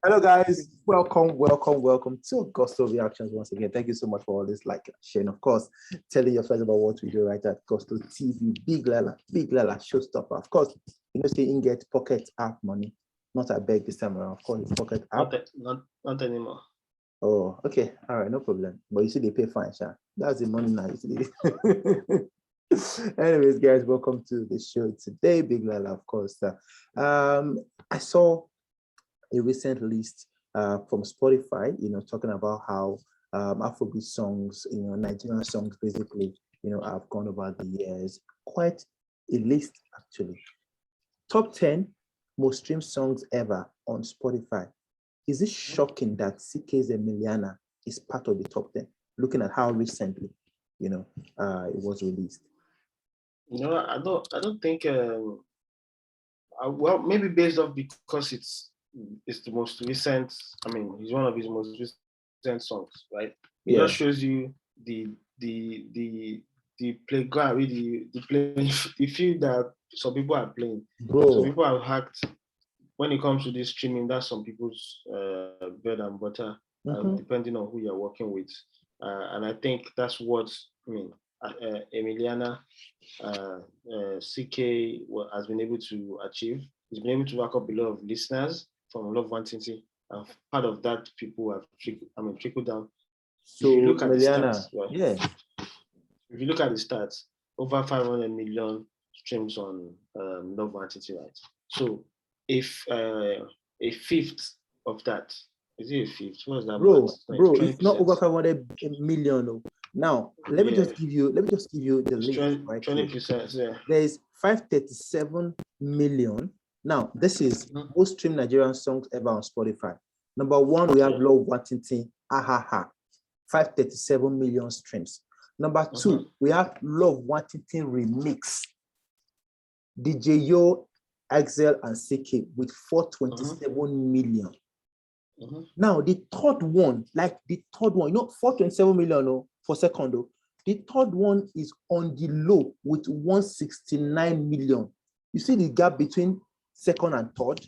Hello, guys. Welcome to Gusto Reactions once again. Thank you so much for all this like, sharing, of course, telling your friends about what we do right at Gusto TV. Big Lala, showstopper. Of course, say you get pocket app money. Not I beg this time around. Of course, it's pocket app. Not anymore. Oh, okay. All right, no problem. But you see, they pay fine, Sha. That's the money now. You see. Anyways, guys, welcome to the show today. Big Lala, of course. I saw a recent list from Spotify, talking about how Afrobeat songs, Nigerian songs basically, have gone over the years. Quite a list, actually. Top 10 most streamed songs ever on Spotify. Is it shocking that CK's Emiliana is part of the top 10, looking at how recently, it was released? I don't think, well, maybe based off because it's the most recent. I mean, it's one of his most recent songs, right? It just shows you the playground, really, the playing, the field that some people are playing. Bro. Some people have hacked. When it comes to this streaming, that's some people's bread and butter, depending on who you're working with. And I think that's what, Emiliana, CK has been able to achieve. He's been able to rack up a lot of listeners from Love Quantity. And part of that, people have trickled down. So, if you look at Emiliana, the stats, right? Yeah. If you look at the stats, over 500 million streams on Love Quantity, right? So, if a fifth of that, is it a fifth? What is that? Bro, it's not over 500 million. No. Now, let me just give you the list, right? 20%, yeah. There is 537 million. Now, this is most streamed Nigerian songs ever on Spotify. Number one, we have Love Quantity, Ahaha, 537 million streams. Number two, we have Love Quantity Remix, DJ Yo, Axel, and CK with 427 million. Now, the third one, 427 million for second. The third one is on the low with 169 million. You see the gap between second and third?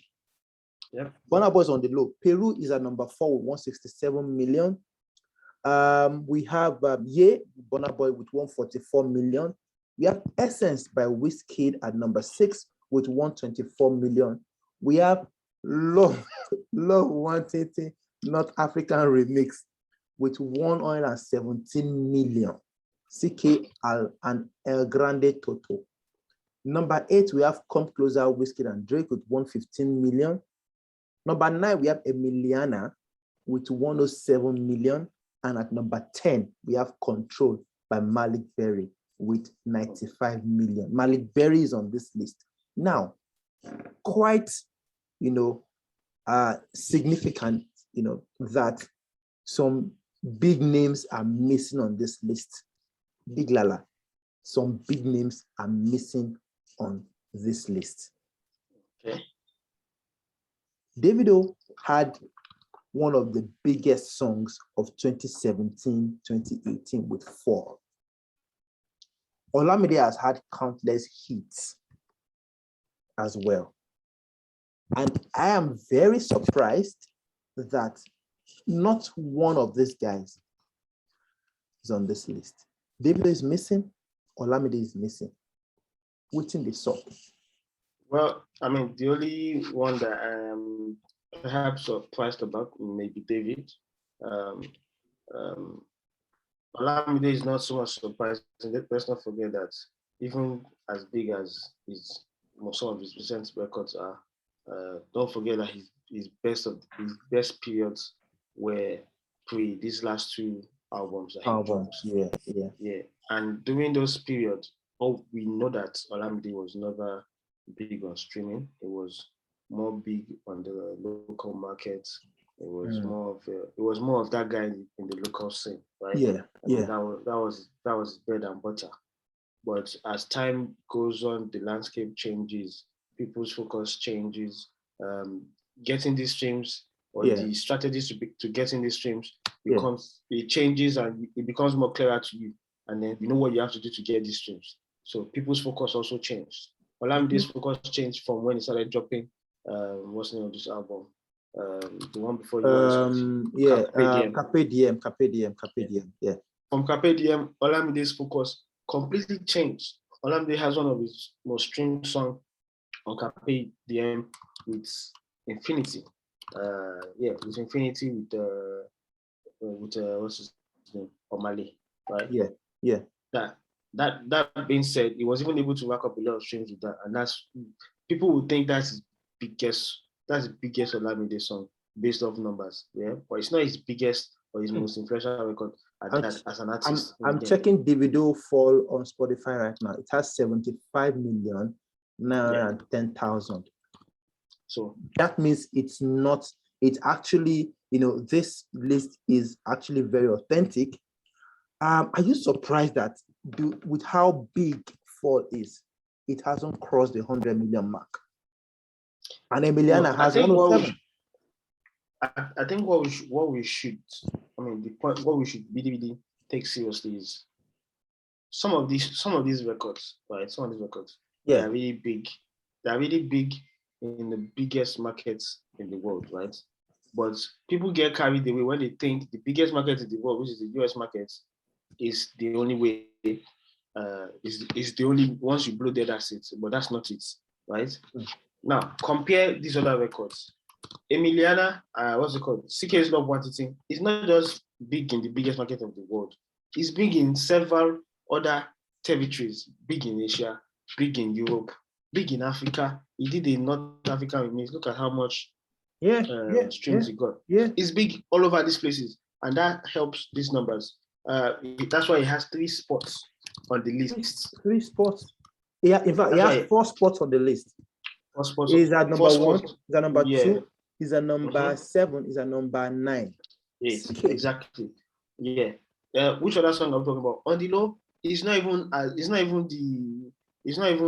Yeah. Burna Boy is on the low. Peru is at number 4 with 167 million. We have Burna Boy with 144 million. We have Essence by Wizkid at number 6 with 124 million. We have Love 180 North African Remix with 117 million. CK and El Grande Toto. Number 8, we have Come Closer, Wizkid and Drake with 115 million. Number 9, we have Emiliana with 107 million. And at number 10, we have Control by Malik Berry with 95 million. Malik Berry is on this list. Now, quite, significant, that some big names are missing on this list. Big Lala, some big names are missing on this list. Okay. Davido had one of the biggest songs of 2017-2018 with Fall. Olamide has had countless hits as well. And I am very surprised that not one of these guys is on this list. Davido is missing, Olamide is missing. What's in the song? Well, the only one that I am perhaps surprised about maybe David. Olamide is not so much surprising. Let's not forget that even as big as some of his recent records are, don't forget that his best periods were pre these last two albums. Yeah. And during those periods, we know that Olamide was never big on streaming. It was more big on the local market. It was more of that guy in the local scene, right? That was bread and butter. But as time goes on, the landscape changes, people's focus changes. Getting these streams or the strategies to getting these streams it changes and it becomes more clearer to you. And then you know what you have to do to get these streams. So people's focus also changed. Olamide's focus changed from when he started dropping what's the name of this album? The one before you want Carpe Diem. Yeah. From Carpe Diem, Olamide's focus completely changed. Olamide has one of his most streamed songs on Carpe Diem with Infinity. With Infinity with what's his name? Omale, right? Yeah. That being said, he was even able to rack up a lot of streams with that, and that's people would think that's the biggest Olamide song based off numbers, yeah. But it's not his biggest or his most influential record as an artist. I'm checking Davido Fall on Spotify right now. It has 75,910,000. So that means it's actually, this list is actually very authentic. Are you surprised that with how big Fall is, it hasn't crossed the 100 million mark? And Emiliana has 107. I think what we should really take seriously is some of these records, right? Some of these records, they are really big. They are really big in the biggest markets in the world, right? But people get carried away when they think the biggest market in the world, which is the US market, is the only way. Is the only once you blow there, that's it. But that's not it, right? Now compare these other records. Emiliana, what's it called? CK's Love Quantity is not just big in the biggest market of the world. It's big in several other territories. Big in Asia, big in Europe, big in Africa. He did a North African remix. Look at how much streams he got. Yeah. It's big all over these places, and that helps these numbers. That's why he has 3 spots on the list. 3 spots. Yeah, in fact, he has 4 spots on the list. 4 spots. Is at number 1, is at number 2, is at number 7, is at number 9. Yes, exactly. Yeah. Which other song I'm talking about? On the Low, it's not even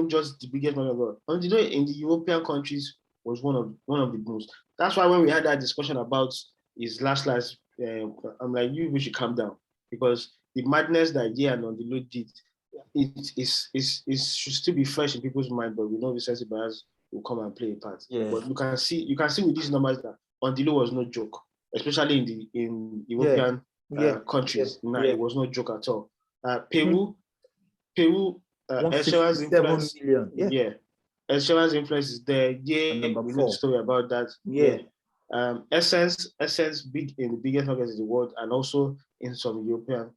just the biggest one of all. On the Low in the European countries was one of the most. That's why when we had that discussion about his last, I'm like, we should calm down, because the madness that and On the Low did, it should still be fresh in people's mind, but we know the sense bias will come and play a part. Yeah. But you can see with these numbers that On the Low was no joke, especially in European countries. It was no joke at all. Peru, Ed Sheeran's influence. Ed Sheeran's influence is there. We know the story about that. Essence big in the biggest markets in the world, and also in some European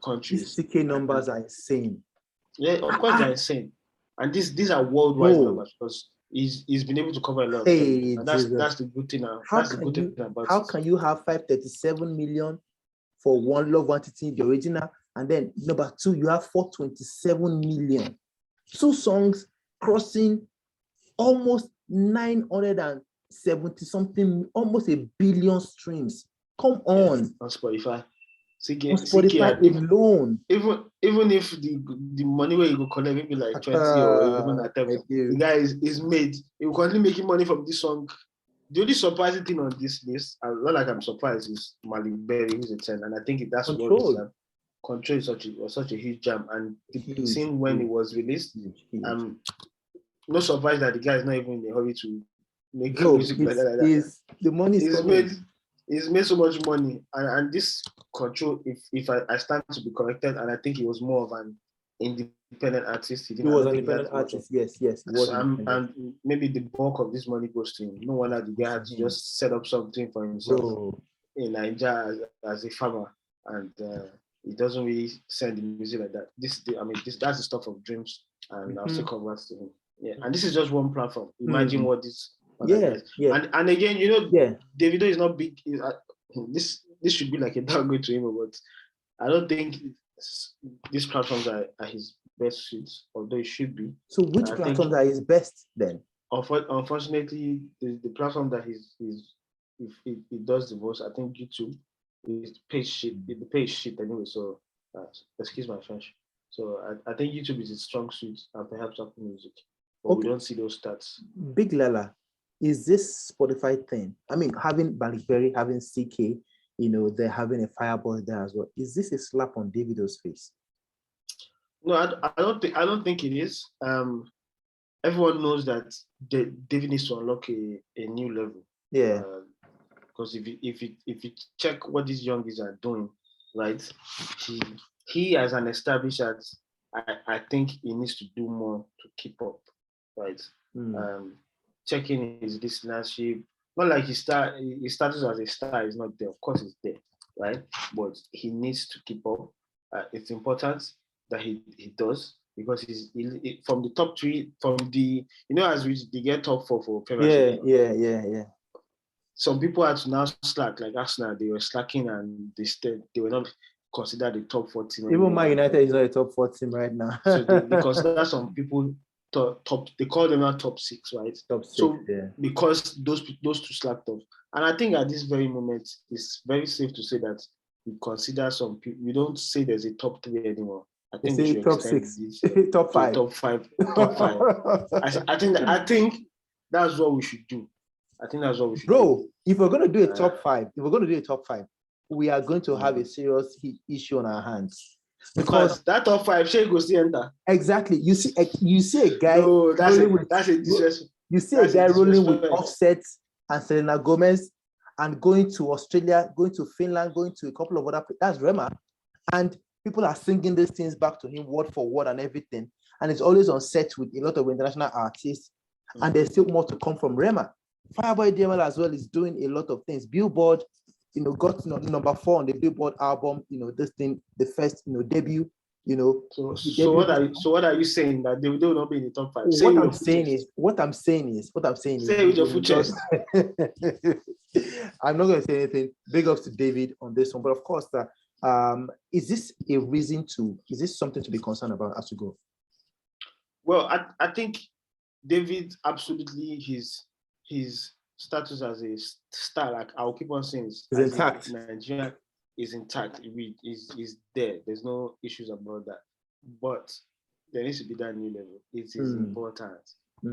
countries. These CK numbers are insane. Yeah, of course they're insane. And these are worldwide numbers, because he's been able to cover a lot of things. And that's the good thing now. How can you have 537 million for One Love Quantity, the original, and then number 2, you have 427 million. 2 songs crossing almost 970 something, almost 1 billion streams. Come on. On Spotify. On Spotify alone. Even if the money where you go collect maybe like 20 or even at 10, the guy is made. He will continue making money from this song. The only surprising thing on this list, not like I'm surprised, is Malik Berry, who's a 10, and I think that's Control. what Control is such a huge jam, and seeing when it was released, no surprise that the guy is not even in a hurry to make music like that. The money is He's made so much money, and this Control, if I stand to be corrected, and I think he was more of an independent artist. He was an independent artist, yes. And maybe the bulk of this money goes to him. No wonder the guy had to just set up something for himself in Nigeria as a farmer, and he doesn't really send the music like that. That's the stuff of dreams, and I'll still congrats to him. Yeah, and this is just one platform. Imagine what this. And again, Davido is not big. This should be like a downgrade to him, but I don't think these platforms are his best suits, although it should be. So which platforms are his best then? Unfortunately, the platform that he does the most, I think YouTube, is page shit. The page shit anyway. So excuse my French. So I think YouTube is his strong suit, and perhaps Apple Music. But we don't see those stats. Big Lala, is this Spotify thing? I mean, having Berry, having CK, they're having a Fireboy there as well. Is this a slap on Davido's face? No, I don't think it is. Everyone knows that David needs to unlock a new level. Yeah. Because if you check what these youngies are doing, right, he as an established artist, I think he needs to do more to keep up, right? Checking his listenership, not like his status as a star is not there. Of course, it's there, right? But he needs to keep up. It's important that he does, because he from the top three, from the as they get top four for Premiership. Yeah. Some people had to now slack, like Arsenal. They were slacking and they were not considered the top 4 team. Even Man United is not a top 4 team right now. So they consider some people top. They call them now top 6, right? Top 6. So yeah. because those two slacked off, and I think at this very moment it's very safe to say that we consider some people. We don't say there's a top 3 anymore. I think we should top 6, top 5, top 5, top 5. I think that's what we should do. I think that's what we should do. Bro, if we're going to do a top 5, we are going to have a serious issue on our hands. Because that top 5, Shey go still enter. Exactly. You see a guy. No, that's a disrespect. You see a guy rolling with Offset and Selena Gomez and going to Australia, going to Finland, going to a couple of other places. That's Rema. And people are singing these things back to him word for word and everything. And it's always on set with a lot of international artists. And there's still more to come from Rema. Fireboy DML as well is doing a lot of things. Billboard, got number 4 on the Billboard album. This thing, the first, debut. So what are you saying, that they will not be in the top 5? What I'm saying is. Say with your full chest. I'm not going to say anything. Big ups to David on this one, but of course, is this something to be concerned about as we go? Well, I think David, absolutely, his status as a star, like I'll keep on saying, is intact. Nigeria is intact. Is there. There's no issues about that. But there needs to be that new level. It is important.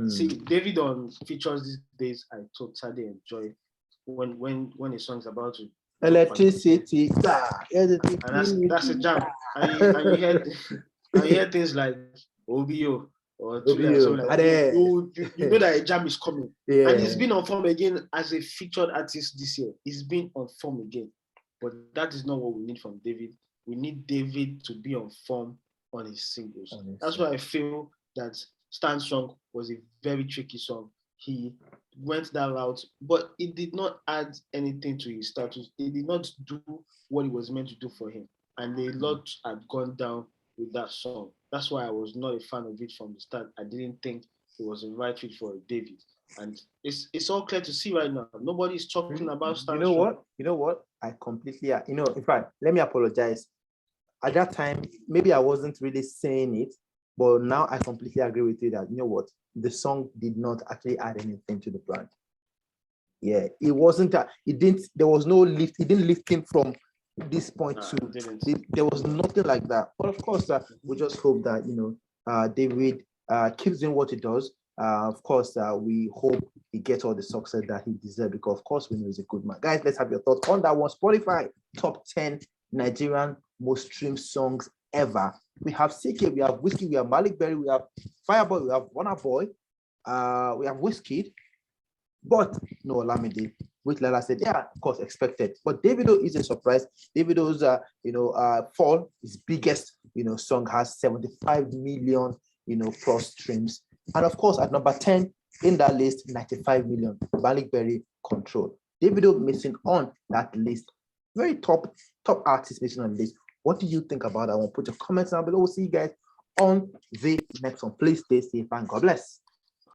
See, David on features these days, I totally enjoy when a song is about to electricity. And that's a jam. And you hear things like OBO. Or so like, you know that a jam is coming. Yeah. And he's been on form again as a featured artist this year. He's been on form again. But that is not what we need from David. We need David to be on form on his singles. That's why I feel that Stand Strong was a very tricky song. He went that route, but it did not add anything to his status. It did not do what it was meant to do for him. And a lot had gone down with that song. That's why I was not a fan of it from the start. I didn't think it was the right fit for David. And it's all clear to see right now. Nobody's talking about Stand Strong. You know what? I completely, in fact, let me apologize. At that time, maybe I wasn't really saying it, but now I completely agree with you that, you know what? The song did not actually add anything to the brand. Yeah, it wasn't, there was no lift. It didn't lift him from this point there was nothing like that. But of course, we just hope that David keeps doing what he does. Of course, we hope he gets all the success that he deserves, because of course we know he's a good man. Guys, let's have your thoughts on that one. Spotify top 10 Nigerian most streamed songs ever. We have CK, we have Whiskey, we have Malik Berry, we have Fireboy, we have Burna Boy, we have Whiskey, but no Olamide, which Lala said, yeah, of course, expected. But Davido is a surprise. Davido's Fall, his biggest song, has 75 million plus streams. And of course, at number 10 in that list, 95 million, Malik Berry, Control. Davido missing on that list. Very top artist missing on the list. What do you think about that one? Put your comments down below. We'll see you guys on the next one. Please stay safe and God bless.